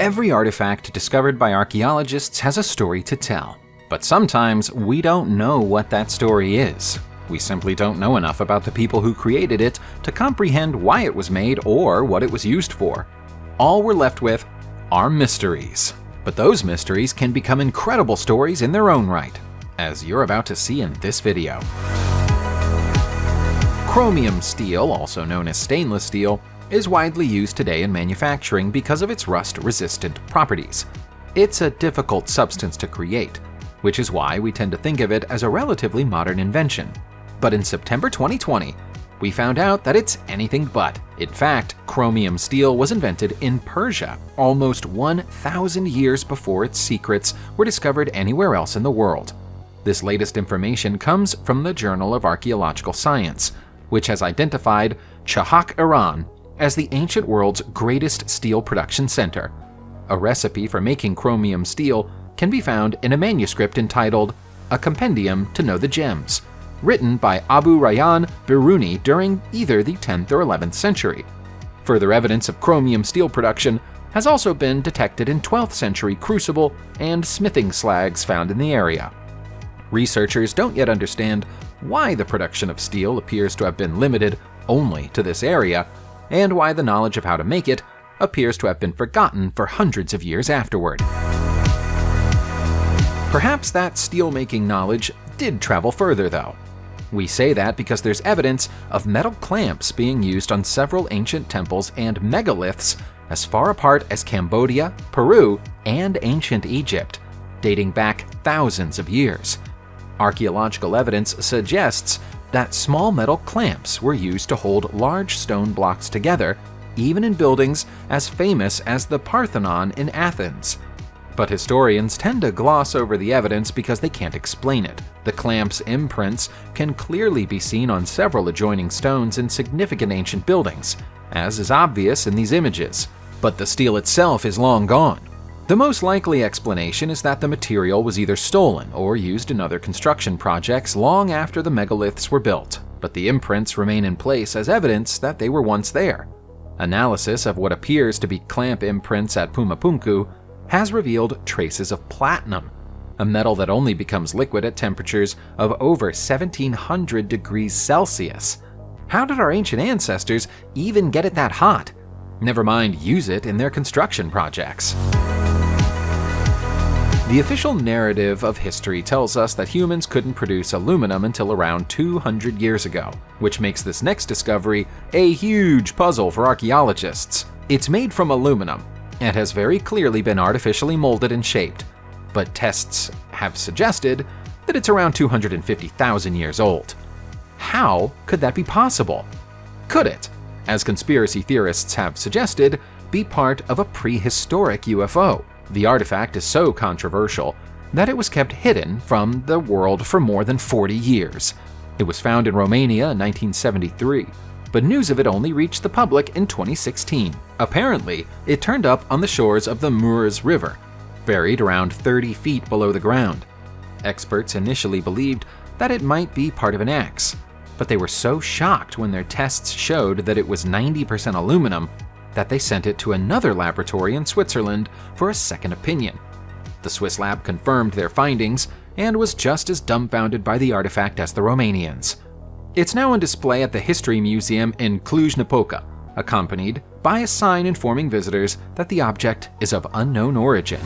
Every artifact discovered by archaeologists has a story to tell, but sometimes we don't know what that story is. We simply don't know enough about the people who created it to comprehend why it was made or what it was used for. All we're left with are mysteries. But those mysteries can become incredible stories in their own right, as you're about to see in this video. Chromium steel, also known as stainless steel, is widely used today in manufacturing because of its rust-resistant properties. It's a difficult substance to create, which is why we tend to think of it as a relatively modern invention. But in September 2020, we found out that it's anything but. In fact, chromium steel was invented in Persia, almost 1,000 years before its secrets were discovered anywhere else in the world. This latest information comes from the Journal of Archaeological Science, which has identified Chahak, Iran, as the ancient world's greatest steel production center. A recipe for making chromium steel can be found in a manuscript entitled A Compendium to Know the Gems, written by Abu Rayyan Biruni during either the 10th or 11th century. Further evidence of chromium steel production has also been detected in 12th century crucible and smithing slags found in the area. Researchers don't yet understand why the production of steel appears to have been limited only to this area, and why the knowledge of how to make it appears to have been forgotten for hundreds of years afterward. Perhaps that steel-making knowledge did travel further, though. We say that because there's evidence of metal clamps being used on several ancient temples and megaliths as far apart as Cambodia, Peru, and ancient Egypt, dating back thousands of years. Archaeological evidence suggests that small metal clamps were used to hold large stone blocks together, even in buildings as famous as the Parthenon in Athens. But historians tend to gloss over the evidence because they can't explain it. The clamps' imprints can clearly be seen on several adjoining stones in significant ancient buildings, as is obvious in these images. But the steel itself is long gone. The most likely explanation is that the material was either stolen or used in other construction projects long after the megaliths were built, but the imprints remain in place as evidence that they were once there. Analysis of what appears to be clamp imprints at Pumapunku has revealed traces of platinum, a metal that only becomes liquid at temperatures of over 1700 degrees Celsius. How did our ancient ancestors even get it that hot? Never mind use it in their construction projects. The official narrative of history tells us that humans couldn't produce aluminum until around 200 years ago, which makes this next discovery a huge puzzle for archaeologists. It's made from aluminum and has very clearly been artificially molded and shaped, but tests have suggested that it's around 250,000 years old. How could that be possible? Could it, as conspiracy theorists have suggested, be part of a prehistoric UFO? The artifact is so controversial that it was kept hidden from the world for more than 40 years. It was found in Romania in 1973, but news of it only reached the public in 2016. Apparently, it turned up on the shores of the Mureș River, buried around 30 feet below the ground. Experts initially believed that it might be part of an axe, but they were so shocked when their tests showed that it was 90% aluminum that they sent it to another laboratory in Switzerland for a second opinion. The Swiss lab confirmed their findings and was just as dumbfounded by the artifact as the Romanians. It's now on display at the History Museum in Cluj-Napoca, accompanied by a sign informing visitors that the object is of unknown origin.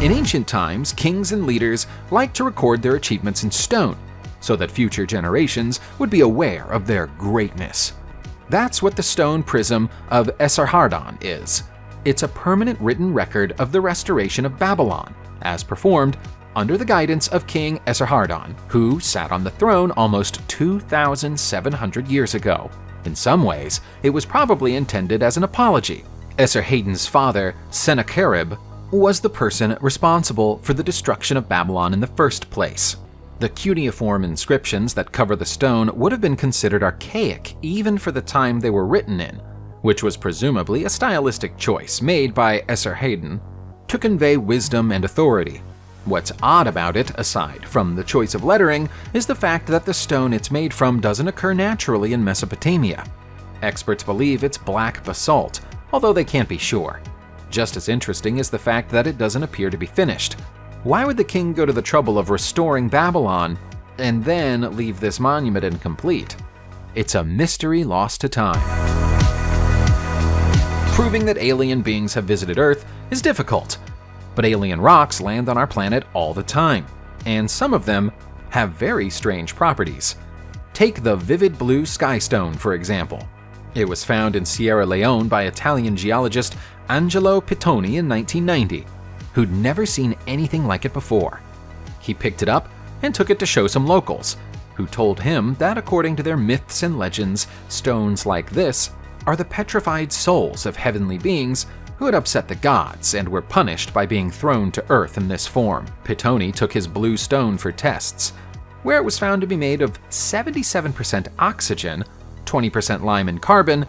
In ancient times, kings and leaders liked to record their achievements in stone, so that future generations would be aware of their greatness. That's what the stone prism of Esarhaddon is. It's a permanent written record of the restoration of Babylon, as performed under the guidance of King Esarhaddon, who sat on the throne almost 2,700 years ago. In some ways, it was probably intended as an apology. Esarhaddon's father, Sennacherib, was the person responsible for the destruction of Babylon in the first place. The cuneiform inscriptions that cover the stone would have been considered archaic even for the time they were written in, which was presumably a stylistic choice made by Esarhaddon to convey wisdom and authority. What's odd about it, aside from the choice of lettering, is the fact that the stone it's made from doesn't occur naturally in Mesopotamia. Experts believe it's black basalt, although they can't be sure. Just as interesting is the fact that it doesn't appear to be finished. Why would the king go to the trouble of restoring Babylon and then leave this monument incomplete? It's a mystery lost to time. Proving that alien beings have visited Earth is difficult, but alien rocks land on our planet all the time, and some of them have very strange properties. Take the vivid blue skystone, for example. It was found in Sierra Leone by Italian geologist Angelo Pittoni in 1990, who'd never seen anything like it before. He picked it up and took it to show some locals, who told him that according to their myths and legends, stones like this are the petrified souls of heavenly beings who had upset the gods and were punished by being thrown to Earth in this form. Pittoni took his blue stone for tests, where it was found to be made of 77% oxygen, 20% lime and carbon,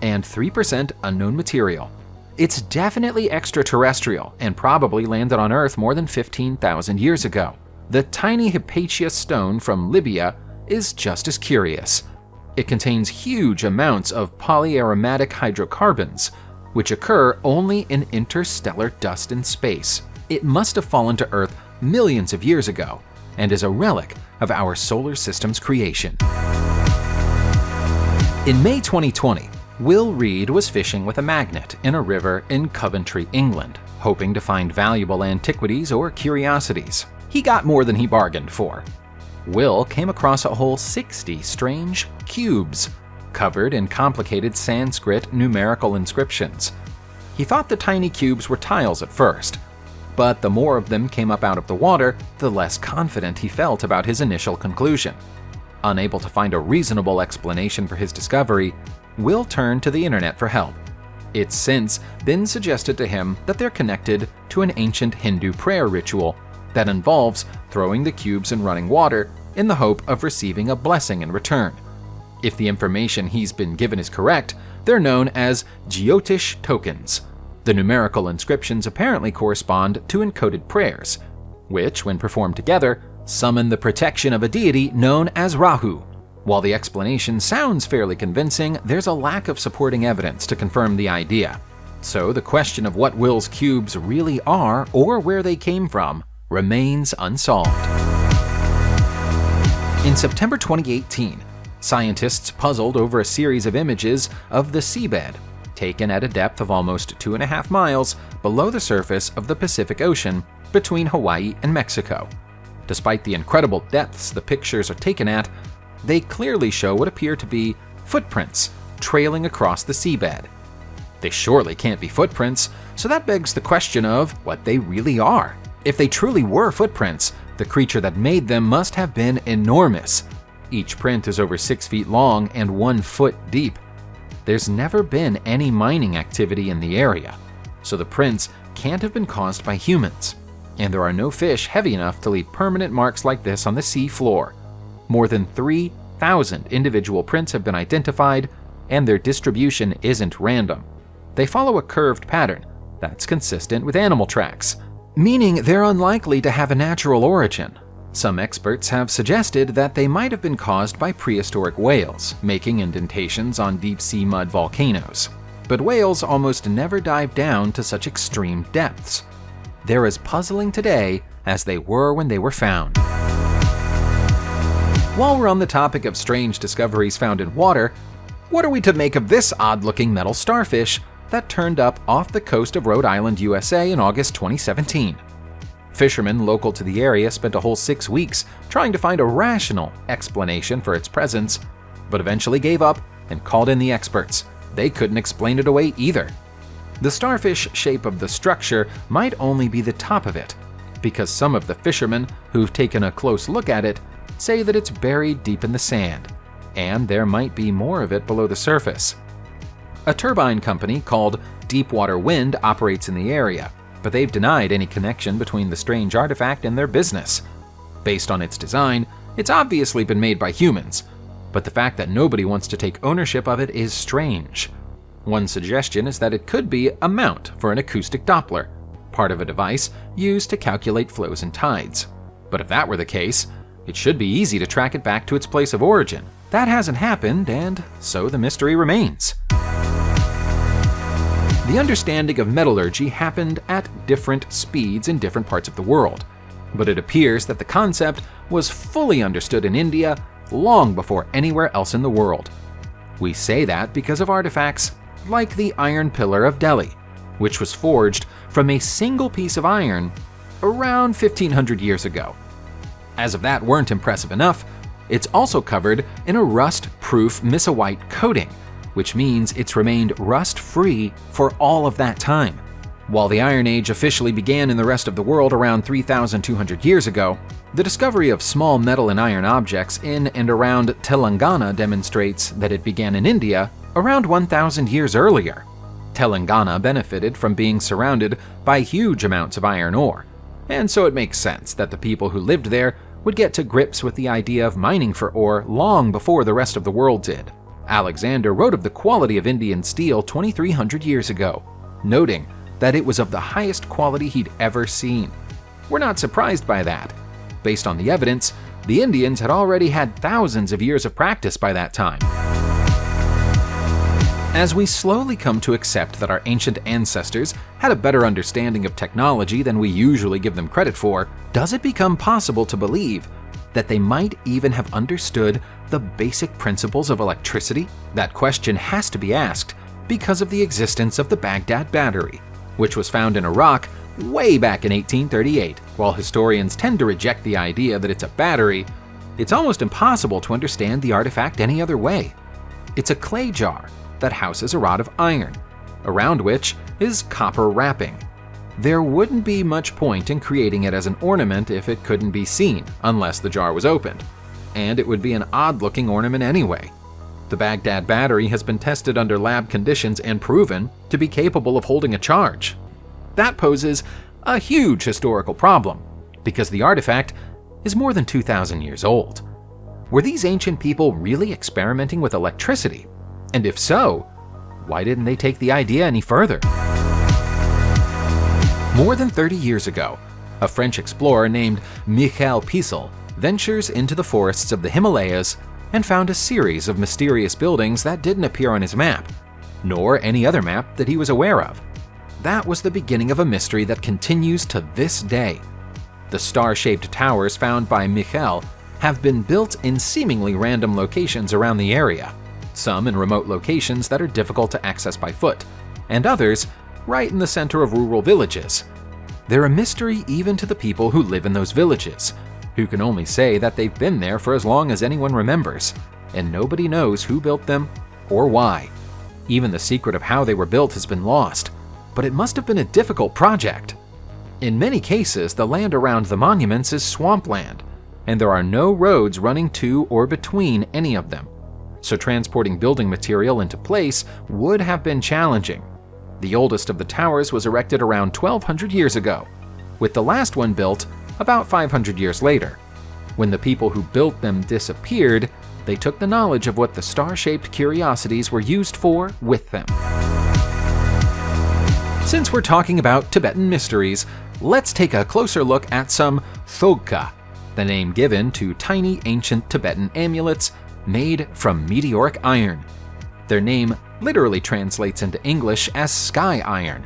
and 3% unknown material. It's definitely extraterrestrial and probably landed on Earth more than 15,000 years ago. The tiny Hypatia stone from Libya is just as curious. It contains huge amounts of polyaromatic hydrocarbons, which occur only in interstellar dust in space. It must have fallen to Earth millions of years ago and is a relic of our solar system's creation. In May 2020, Will Reed was fishing with a magnet in a river in Coventry, England, hoping to find valuable antiquities or curiosities. He got more than he bargained for. Will came across a whole 60 strange cubes, covered in complicated Sanskrit numerical inscriptions. He thought the tiny cubes were tiles at first, but the more of them came up out of the water, the less confident he felt about his initial conclusion. Unable to find a reasonable explanation for his discovery, Will turned to the internet for help. It's since been suggested to him that they're connected to an ancient Hindu prayer ritual that involves throwing the cubes in running water in the hope of receiving a blessing in return. If the information he's been given is correct, they're known as Jutish tokens. The numerical inscriptions apparently correspond to encoded prayers, which, when performed together, summon the protection of a deity known as Rahu. While the explanation sounds fairly convincing, there's a lack of supporting evidence to confirm the idea. So the question of what Will's cubes really are or where they came from remains unsolved. In September 2018, scientists puzzled over a series of images of the seabed, taken at a depth of almost 2.5 miles below the surface of the Pacific Ocean between Hawaii and Mexico. Despite the incredible depths the pictures are taken at, they clearly show what appear to be footprints trailing across the seabed. They surely can't be footprints, so that begs the question of what they really are. If they truly were footprints, the creature that made them must have been enormous. Each print is over 6 feet long and 1 foot deep. There's never been any mining activity in the area, so the prints can't have been caused by humans. And there are no fish heavy enough to leave permanent marks like this on the sea floor. More than 3,000 individual prints have been identified, and their distribution isn't random. They follow a curved pattern that's consistent with animal tracks, meaning they're unlikely to have a natural origin. Some experts have suggested that they might have been caused by prehistoric whales, making indentations on deep-sea mud volcanoes. But whales almost never dive down to such extreme depths. They're as puzzling today as they were when they were found. While we're on the topic of strange discoveries found in water, what are we to make of this odd-looking metal starfish that turned up off the coast of Rhode Island, USA in August 2017? Fishermen local to the area spent a whole 6 weeks trying to find a rational explanation for its presence, but eventually gave up and called in the experts. They couldn't explain it away either. The starfish shape of the structure might only be the top of it, because some of the fishermen who've taken a close look at it say that it's buried deep in the sand, and there might be more of it below the surface. A turbine company called Deepwater Wind operates in the area, but they've denied any connection between the strange artifact and their business. Based on its design, it's obviously been made by humans, but the fact that nobody wants to take ownership of it is strange. One suggestion is that it could be a mount for an acoustic Doppler, part of a device used to calculate flows and tides. But if that were the case, it should be easy to track it back to its place of origin. That hasn't happened, and so the mystery remains. The understanding of metallurgy happened at different speeds in different parts of the world, but it appears that the concept was fully understood in India long before anywhere else in the world. We say that because of artifacts like the Iron Pillar of Delhi, which was forged from a single piece of iron around 1500 years ago. As if that weren't impressive enough, it's also covered in a rust-proof Misa-white coating, which means it's remained rust-free for all of that time. While the Iron Age officially began in the rest of the world around 3,200 years ago, the discovery of small metal and iron objects in and around Telangana demonstrates that it began in India around 1,000 years earlier. Telangana benefited from being surrounded by huge amounts of iron ore, and so it makes sense that the people who lived there would get to grips with the idea of mining for ore long before the rest of the world did. Alexander wrote of the quality of Indian steel 2,300 years ago, noting that it was of the highest quality he'd ever seen. We're not surprised by that. Based on the evidence, the Indians had already had thousands of years of practice by that time. As we slowly come to accept that our ancient ancestors had a better understanding of technology than we usually give them credit for, does it become possible to believe that they might even have understood the basic principles of electricity? That question has to be asked because of the existence of the Baghdad Battery, which was found in Iraq way back in 1838. While historians tend to reject the idea that it's a battery, it's almost impossible to understand the artifact any other way. It's a clay jar that houses a rod of iron, around which is copper wrapping. There wouldn't be much point in creating it as an ornament if it couldn't be seen, unless the jar was opened, and it would be an odd-looking ornament anyway. The Baghdad Battery has been tested under lab conditions and proven to be capable of holding a charge. That poses a huge historical problem, because the artifact is more than 2,000 years old. Were these ancient people really experimenting with electricity? And if so, why didn't they take the idea any further? More than 30 years ago, a French explorer named Michel Pisel ventures into the forests of the Himalayas and found a series of mysterious buildings that didn't appear on his map, nor any other map that he was aware of. That was the beginning of a mystery that continues to this day. The star-shaped towers found by Michel have been built in seemingly random locations around the area, some in remote locations that are difficult to access by foot, and others right in the center of rural villages. They're a mystery even to the people who live in those villages, who can only say that they've been there for as long as anyone remembers, and nobody knows who built them or why. Even the secret of how they were built has been lost, but it must have been a difficult project. In many cases, the land around the monuments is swampland, and there are no roads running to or between any of them, so transporting building material into place would have been challenging. The oldest of the towers was erected around 1,200 years ago, with the last one built about 500 years later. When the people who built them disappeared, they took the knowledge of what the star-shaped curiosities were used for with them. Since we're talking about Tibetan mysteries, let's take a closer look at some Folka, the name given to tiny ancient Tibetan amulets made from meteoric iron. Their name literally translates into English as sky iron,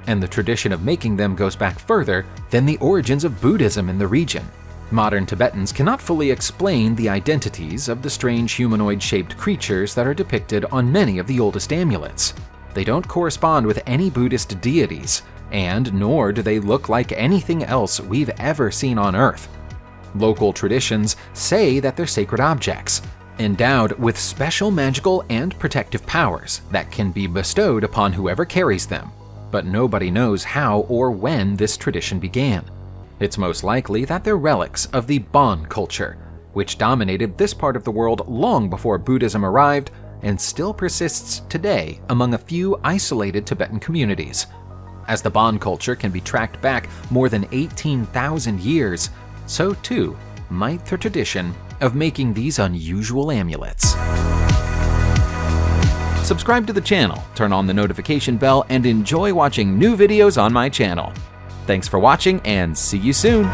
and the tradition of making them goes back further than the origins of Buddhism in the region. Modern Tibetans cannot fully explain the identities of the strange humanoid-shaped creatures that are depicted on many of the oldest amulets. They don't correspond with any Buddhist deities, and nor do they look like anything else we've ever seen on Earth. Local traditions say that they're sacred objects, endowed with special magical and protective powers that can be bestowed upon whoever carries them, but nobody knows how or when this tradition began. It's most likely that they're relics of the Bon culture, which dominated this part of the world long before Buddhism arrived and still persists today among a few isolated Tibetan communities. As the Bon culture can be tracked back more than 18,000 years, so too might the tradition of making these unusual amulets. Subscribe to the channel, turn on the notification bell, and enjoy watching new videos on my channel. Thanks for watching, and see you soon!